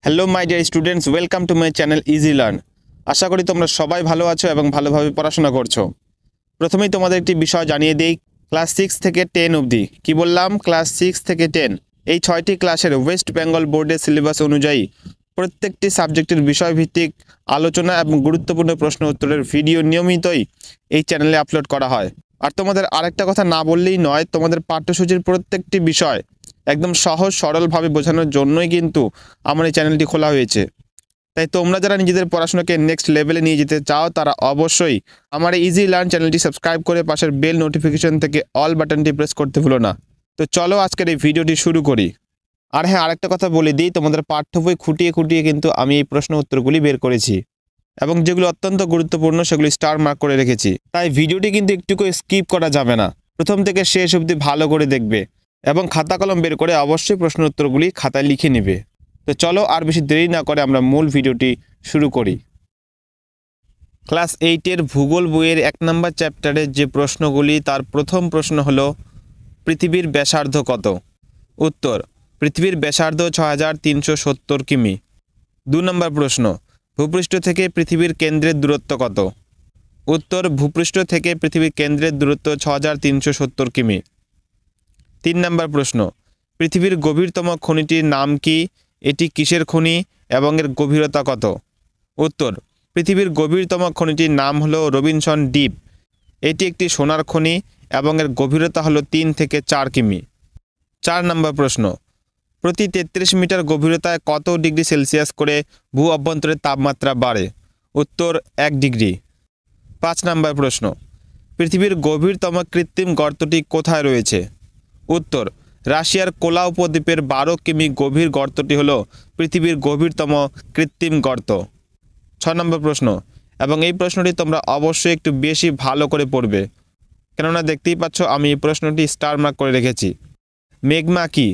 Hello my dear students, welcome to my channel easy learn. আশা করি তোমরা সবাই ভালো আছো এবং ভালোভাবে পড়াশোনা করছো। প্রথমেই তোমাদের একটি বিষয় জানিয়ে দিই, ক্লাস 6 থেকে 10 অবধি, কি বললাম, ক্লাস 6 থেকে 10 এই 6টি ক্লাসের ওয়েস্ট বেঙ্গল বোর্ডের সিলেবাস অনুযায়ী প্রত্যেকটি সাবজেক্টের বিষয়ভিত্তিক আলোচনা এবং গুরুত্বপূর্ণ প্রশ্ন উত্তরের ভিডিও নিয়মিতই এই চ্যানেলে আপলোড করা হয়। আর তোমাদের আরেকটা কথা না বললেই নয়, তোমাদের পাঠ্যসূচির প্রত্যেকটি বিষয় একদম সহজ সরলভাবে বোঝানোর জন্যই কিন্তু আমার এই চ্যানেলটি খোলা হয়েছে। তাই তোমরা যারা নিজেদের পড়াশোনাকে নেক্সট লেভেলে নিয়ে যেতে চাও তারা অবশ্যই আমার এই ইজি লার্ন চ্যানেলটি সাবস্ক্রাইব করে পাশের বেল নোটিফিকেশন থেকে অল বাটনটি প্রেস করতে ভুলো না। তো চলো আজকের এই ভিডিওটি শুরু করি। আর হ্যাঁ, আরেকটা কথা বলে দিই, তোমাদের পাঠ্য বই খুঁটিয়ে খুঁটিয়ে কিন্তু আমি এই প্রশ্ন উত্তরগুলি বের করেছি এবং যেগুলো অত্যন্ত গুরুত্বপূর্ণ সেগুলি স্টার মার্ক করে রেখেছি। তাই ভিডিওটি কিন্তু একটুকু স্কিপ করা যাবে না, প্রথম থেকে শেষ অবধি ভালো করে দেখবে এবং খাতা কলম বের করে অবশ্যই প্রশ্ন উত্তরগুলি খাতায় লিখে নেবে। তো চলো আর বেশি দেরি না করে আমরা মূল ভিডিওটি শুরু করি। ক্লাস 8-এর ভূগোল বইয়ের 1 নম্বর চ্যাপ্টারের যে প্রশ্নগুলি, তার প্রথম প্রশ্ন হলো পৃথিবীর ব্যাসার্ধ কত? উত্তর, পৃথিবীর ব্যাসার্ধ 6370 কিমি। 2 নম্বর প্রশ্ন, ভূপৃষ্ঠ থেকে পৃথিবীর কেন্দ্রের দূরত্ব কত? উত্তর, ভূপৃষ্ঠ থেকে পৃথিবীর কেন্দ্রের দূরত্ব 6370 কিমি। 3 নম্বর প্রশ্ন, পৃথিবীর গভীরতম খনিটির নাম কি? এটি কিসের খনি এবং এর গভীরতা কত? উত্তর, পৃথিবীর গভীরতম খনিটির নাম হলো রবিনসন ডিপ। এটি একটি সোনার খনি এবং এর গভীরতা হলো 3 থেকে 4 কিমি। 4 নম্বর প্রশ্ন, প্রতি 33 মিটার গভীরতায় কত ডিগ্রি সেলসিয়াস করে ভূ অভ্যন্তরের তাপমাত্রা বাড়ে? উত্তর, 1 ডিগ্রি। 5 নম্বর প্রশ্ন, পৃথিবীর গভীরতম কৃত্রিম গর্তটি কোথায় রয়েছে? উত্তর, রাশিয়ার কোলা উপদ্বীপের 12 কিমি গভীর গর্তটি হল পৃথিবীর গভীরতম কৃত্রিম গর্ত। 6 নম্বর প্রশ্ন, এবং এই প্রশ্নটি তোমরা অবশ্যই একটু বেশি ভালো করে পড়বে, কেননা দেখতেই পাচ্ছ আমি এই প্রশ্নটি স্টার মার্ক করে রেখেছি। মেগমা কি?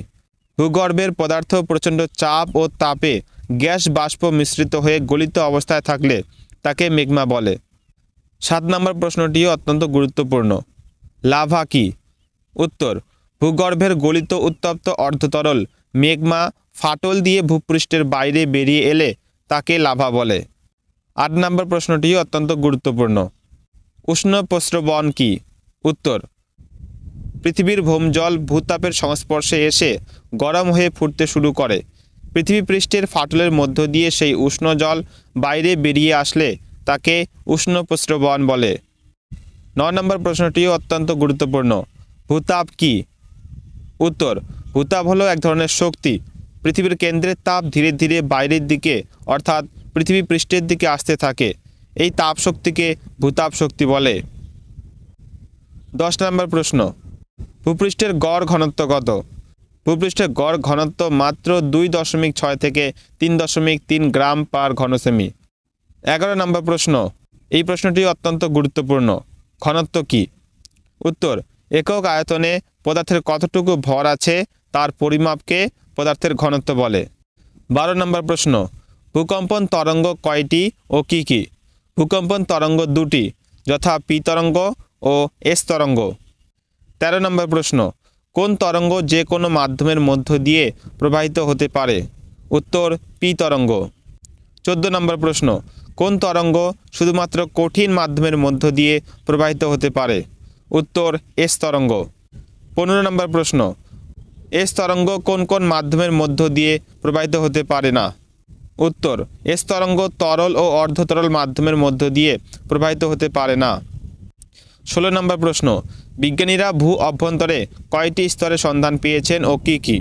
ভূগর্ভের পদার্থ প্রচণ্ড চাপ ও তাপে গ্যাস বাষ্প মিশ্রিত হয়ে গলিত অবস্থায় থাকলে তাকে মেগমা বলে। 7 নম্বর প্রশ্নটিও অত্যন্ত গুরুত্বপূর্ণ। লাভা কি? উত্তর, ভূগর্ভের গলিত উত্তপ্ত অর্ধতরল মেগমা ফাটল দিয়ে ভূপৃষ্ঠের বাইরে বেরিয়ে এলে তাকে লাভা বলে। 8 নম্বর প্রশ্নটিও অত্যন্ত গুরুত্বপূর্ণ। উষ্ণ প্রস্রবণ কি? উত্তর, পৃথিবীর ভৌমজল ভূতাপের সংস্পর্শে এসে গরম হয়ে ফুটতে শুরু করে। পৃথিবী পৃষ্ঠের ফাটলের মধ্য দিয়ে সেই উষ্ণ জল বাইরে বেরিয়ে আসলে তাকে উষ্ণ প্রস্রবণ বলে। 9 নম্বর প্রশ্নটিও অত্যন্ত গুরুত্বপূর্ণ। ভূতাপ কি? উত্তর, ভূতাপ হলো এক ধরনের শক্তি। পৃথিবীর কেন্দ্রের তাপ ধীরে ধীরে বাইরের দিকে অর্থাৎ পৃথিবী পৃষ্ঠের দিকে আসতে থাকে। এই তাপ শক্তিকে ভূতাপ শক্তি বলে। 10 নম্বর প্রশ্ন, ভূপৃষ্ঠের গড় ঘনত্ব কত? ভূপৃষ্ঠের গড় ঘনত্ব মাত্র 2.6 থেকে 3.3 গ্রাম পার ঘনসেমি। 11 নম্বর প্রশ্ন, এই প্রশ্নটি অত্যন্ত গুরুত্বপূর্ণ। ঘনত্ব কি? উত্তর, একক আয়তনে পদার্থের কতটুকু ভর আছে তার পরিমাপকে পদার্থের ঘনত্ব বলে। 12 নম্বর প্রশ্ন, ভূকম্পন তরঙ্গ কয়টি ও কি কি? ভূকম্পন তরঙ্গ 2টি, যথা পি তরঙ্গ ও এস তরঙ্গ। 13 নম্বর প্রশ্ন, কোন তরঙ্গ যে কোনো মাধ্যমের মধ্য দিয়ে প্রবাহিত হতে পারে? উত্তর, পি তরঙ্গ। 14 নম্বর প্রশ্ন, কোন তরঙ্গ শুধুমাত্র কঠিন মাধ্যমের মধ্য দিয়ে প্রবাহিত হতে পারে? উত্তর, এস তরঙ্গ। 15 নম্বর প্রশ্ন, এস তরঙ্গ কোন কোন মাধ্যমের মধ্য দিয়ে প্রবাহিত হতে পারে না? উত্তর, এস তরঙ্গ তরল ও অর্ধতরল মাধ্যমের মধ্য দিয়ে প্রবাহিত হতে পারে না। 16 নম্বর প্রশ্ন, বিজ্ঞানীরা ভূ অভ্যন্তরে কয়টি স্তরে সন্ধান পেয়েছেন ও কি কি?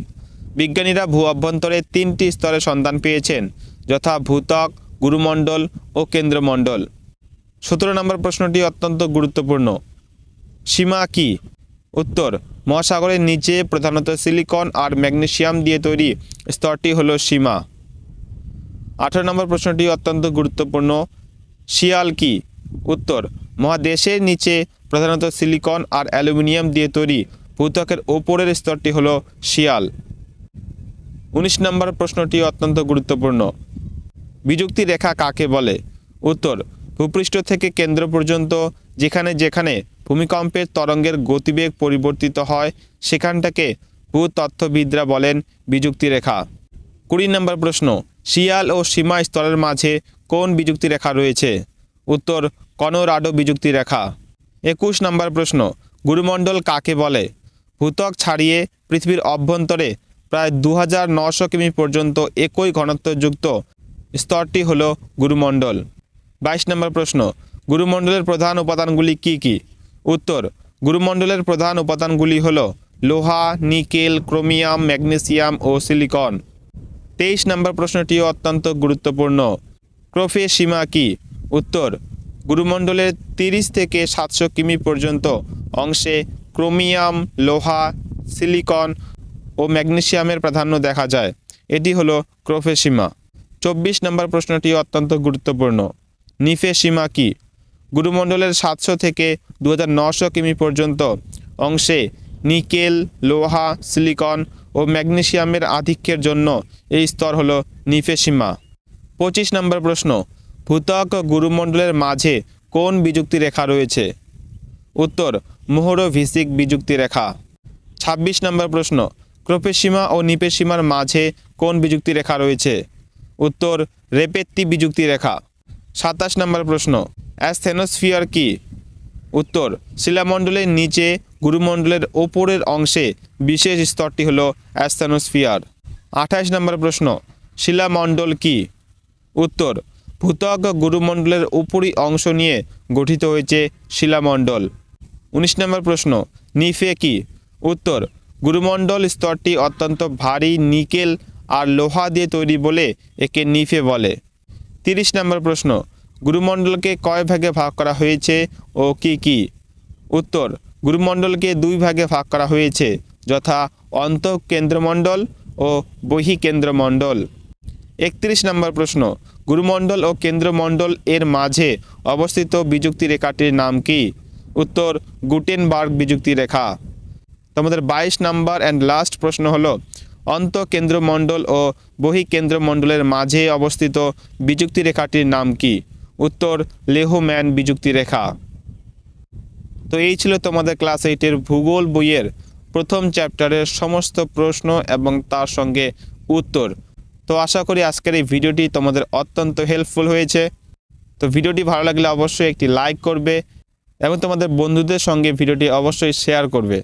বিজ্ঞানীরা ভূ অভ্যন্তরে 3টি স্তরে সন্ধান পেয়েছেন, যথা ভূত্বক, গুরুমণ্ডল ও কেন্দ্রমণ্ডল। 17 নম্বর প্রশ্নটি অত্যন্ত গুরুত্বপূর্ণ। সীমা কি? উত্তর, মহাসাগরের নিচে প্রধানত সিলিকন আর ম্যাগনেসিয়াম দিয়ে তৈরি স্তরটি হলো সীমা। 18 নম্বর প্রশ্নটি অত্যন্ত গুরুত্বপূর্ণ। শিয়াল কি? উত্তর, মহাদেশের নিচে প্রধানত সিলিকন আর অ্যালুমিনিয়াম দিয়ে তৈরি ভূত্বকের ওপরের স্তরটি হলো শিয়াল। 19 নম্বর প্রশ্নটি অত্যন্ত গুরুত্বপূর্ণ। বিযুক্তি রেখা কাকে বলে? উত্তর, ভূপৃষ্ঠ থেকে কেন্দ্র পর্যন্ত যেখানে যেখানে ভূমিকম্পের তরঙ্গের গতিবেগ পরিবর্তিত হয় সেখানটাকে ভূতত্ত্ববিদরা বলেন বিযুক্তি রেখা। 20 নম্বর প্রশ্ন, শিয়াল ও সীমা স্তরের মাঝে কোন বিযুক্তি রেখা রয়েছে? উত্তর কলোরাডো বিযুক্তি রেখা। 21 নম্বর প্রশ্ন, গুরুমণ্ডল কাকে বলে? ভূত্বক ছাড়িয়ে পৃথিবীর অভ্যন্তরে প্রায় 2900 কিমি পর্যন্ত একই ঘনত্বযুক্ত স্তরটি হল গুরুমণ্ডল। 22 নম্বর প্রশ্ন, গুরুমণ্ডলের প্রধান উপাদানগুলি কি কি? উত্তর গুরুমণ্ডলের প্রধান উপাদানগুলি হল লোহা, নিকেল, ক্রোমিয়াম, ম্যাগনেসিয়াম ও সিলিকন। 23 নম্বর প্রশ্নটিও অত্যন্ত গুরুত্বপূর্ণ। ক্রোফের সীমা কি? উত্তর গুরুমণ্ডলের 30 থেকে 700 কিমি পর্যন্ত অংশে ক্রোমিয়াম, লোহা, সিলিকন ও ম্যাগনেসিয়ামের প্রাধান্য দেখা যায়। এটি হলো ক্রোফের সীমা। 24 নম্বর প্রশ্নটি অত্যন্ত গুরুত্বপূর্ণ। নিফের সীমা কি? গুরুমণ্ডলের 700 থেকে 2900 কিমি পর্যন্ত অংশে নিকেল, লোহা, সিলিকন ও ম্যাগনেসিয়ামের আধিক্যের জন্য এই স্তর হলো নিফের সীমা। 25 নম্বর প্রশ্ন, ভূত্বক ও গুরুমণ্ডলের মাঝে কোন বিযুক্তি রেখা রয়েছে? উত্তর মোহরো-ভিসিক বিযুক্তি রেখা। 26 নম্বর প্রশ্ন, ক্রোফের সীমা ও নিফের সীমার মাঝে কোন বিযুক্তি রেখা রয়েছে? উত্তর রেপেত্তি বিযুক্তি রেখা। 27 নম্বর প্রশ্ন, অ্যাসথেনোস্ফিয়ার কি? উত্তর শিলামণ্ডলের নিচে গুরুমণ্ডলের ওপরের অংশে বিশেষ স্তরটি হল অ্যাসথেনোস্ফিয়ার। 28 নম্বর প্রশ্ন, শিলামণ্ডল কি? উত্তর ভূত্বক গুরুমণ্ডলের উপরি অংশ নিয়ে গঠিত হয়েছে শিলামণ্ডল। 19 নম্বর প্রশ্ন, নিফে কি? উত্তর গুরুমণ্ডল স্তরটি অত্যন্ত ভারী নিকেল আর লোহা দিয়ে তৈরি বলে একে নিফে বলে। 30 নম্বর প্রশ্ন, গুরুমণ্ডলকে কয় ভাগে ভাগ করা হয়েছে ও কি কি? উত্তর গুরুমণ্ডলকে 2 ভাগে ভাগ করা হয়েছে, যথা অন্তঃকেন্দ্রমণ্ডল ও বহিঃকেন্দ্রমণ্ডল। 31 নম্বর প্রশ্ন, গুরুমণ্ডল ও কেন্দ্রমণ্ডল এর মাঝে অবস্থিত বিযুক্তি রেখাটির নাম কি? উত্তর গুটেনবার্গ বিযুক্তি রেখা। তোমাদের 22 নম্বর অ্যান্ড লাস্ট প্রশ্ন হলো, অন্তঃকেন্দ্রমণ্ডল ও বহিঃকেন্দ্রমণ্ডলের মাঝে অবস্থিত বিযুক্তি রেখাটির নাম কি? উত্তর লেহম্যান বিযুক্তি রেখা। তো এই ছিল তোমাদের ক্লাস 8-এর ভূগোল বইয়ের প্রথম চ্যাপ্টারের সমস্ত প্রশ্ন এবং তার সঙ্গে উত্তর। তো আশা করি আজকের এই ভিডিওটি তোমাদের অত্যন্ত হেল্পফুল হয়েছে। তো ভিডিওটি ভালো লাগলে অবশ্যই একটি লাইক করবে এবং তোমাদের বন্ধুদের সঙ্গে ভিডিওটি অবশ্যই শেয়ার করবে।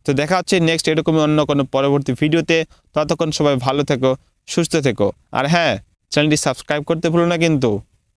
তো দেখা হচ্ছে নেক্সট এরকমই অন্য কোনো পরবর্তী ভিডিওতে। ততক্ষণ সবাই ভালো থেকো, সুস্থ থেকো, আর হ্যাঁ, চ্যানেলটি সাবস্ক্রাইব করতে ভুলো না কিন্তু।